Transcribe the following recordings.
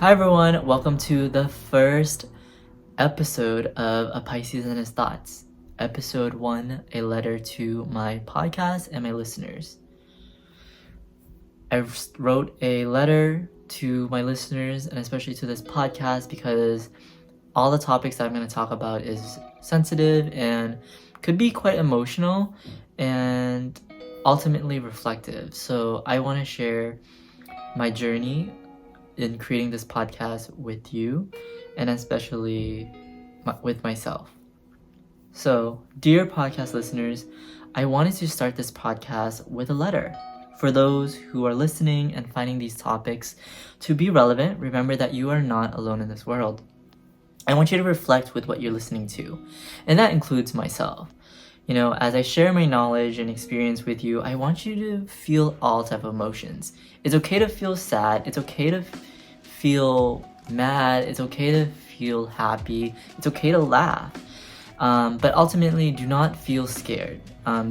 Hi everyone, welcome to the first episode of A Pisces and His Thoughts. Episode 1, a letter to my podcast and my listeners. I wrote a letter to my listeners and especially to this podcast because all the topics that I'm going to talk about is sensitive and could be quite emotional and ultimately reflective. So I want to share my journey in creating this podcast with you and especially with myself. So, dear podcast listeners, I wanted to start this podcast with a letter. For those who are listening and finding these topics to be relevant, remember that you are not alone in this world. I want you to reflect with what you're listening to, and that includes myself. As I share my knowledge and experience with you, I want you to feel all type of emotions. It's okay to feel sad. It's okay to feel mad. It's okay to feel happy. It's okay to laugh. But ultimately, do not feel scared.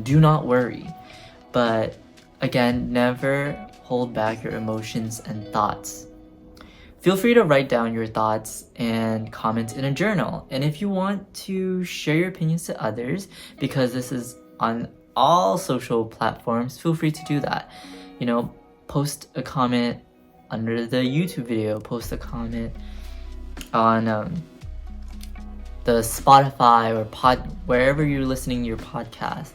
Do not worry. But again, never hold back your emotions and thoughts. Feel free to write down your thoughts and comment in a journal. And if you want to share your opinions to others, because this is on all social platforms, feel free to do that. Post a comment under the YouTube video, post a comment on the Spotify or wherever you're listening to your podcast,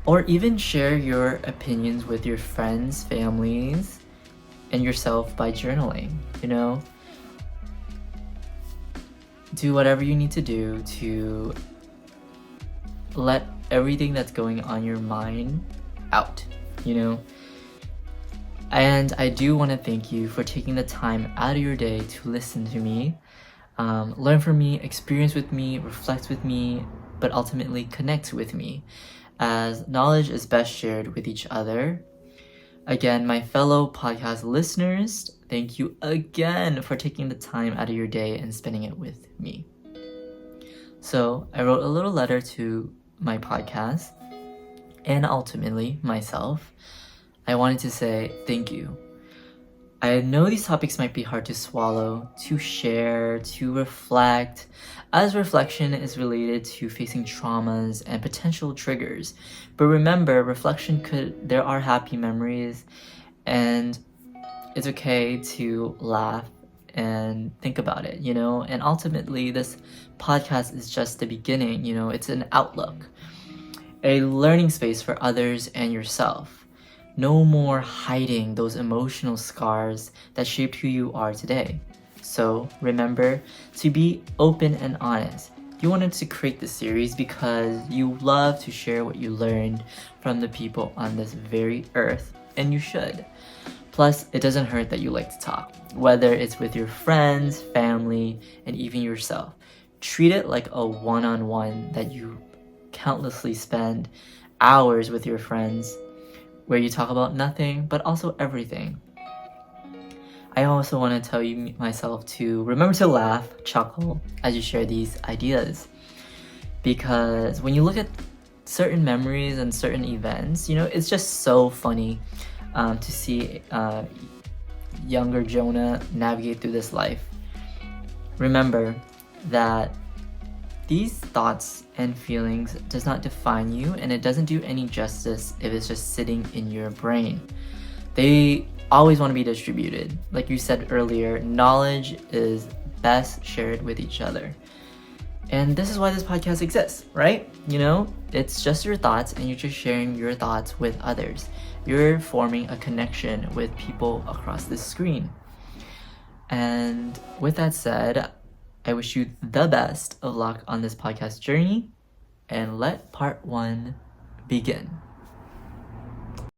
or even share your opinions with your friends, families, and yourself by journaling. Do whatever you need to do to let everything that's going on your mind out. And I do want to thank you for taking the time out of your day to listen to me, learn from me, experience with me, reflect with me, but ultimately connect with me, as knowledge is best shared with each other. Again, my fellow podcast listeners, thank you again for taking the time out of your day and spending it with me. So I wrote a little letter to my podcast and ultimately myself. I wanted to say thank you. I know these topics might be hard to swallow, to share, to reflect, as reflection is related to facing traumas and potential triggers. But remember, there are happy memories, and it's okay to laugh and think about it, and ultimately this podcast is just the beginning. It's an outlook, a learning space for others and yourself. No more hiding those emotional scars that shaped who you are today. So remember to be open and honest. You wanted to create this series because you love to share what you learned from the people on this very earth, and you should. Plus, it doesn't hurt that you like to talk, whether it's with your friends, family, and even yourself. Treat it like a one-on-one that you countlessly spend hours with your friends, where you talk about nothing, but also everything. I also want to tell you myself to remember to laugh, chuckle as you share these ideas. Because when you look at certain memories and certain events, it's just so funny to see younger Jonah navigate through this life. Remember that these thoughts and feelings does not define you, and it doesn't do any justice if it's just sitting in your brain. They always want to be distributed. Like you said earlier, knowledge is best shared with each other. And this is why this podcast exists, right? It's just your thoughts, and you're just sharing your thoughts with others. You're forming a connection with people across this screen. And with that said, I wish you the best of luck on this podcast journey, and let part 1 begin.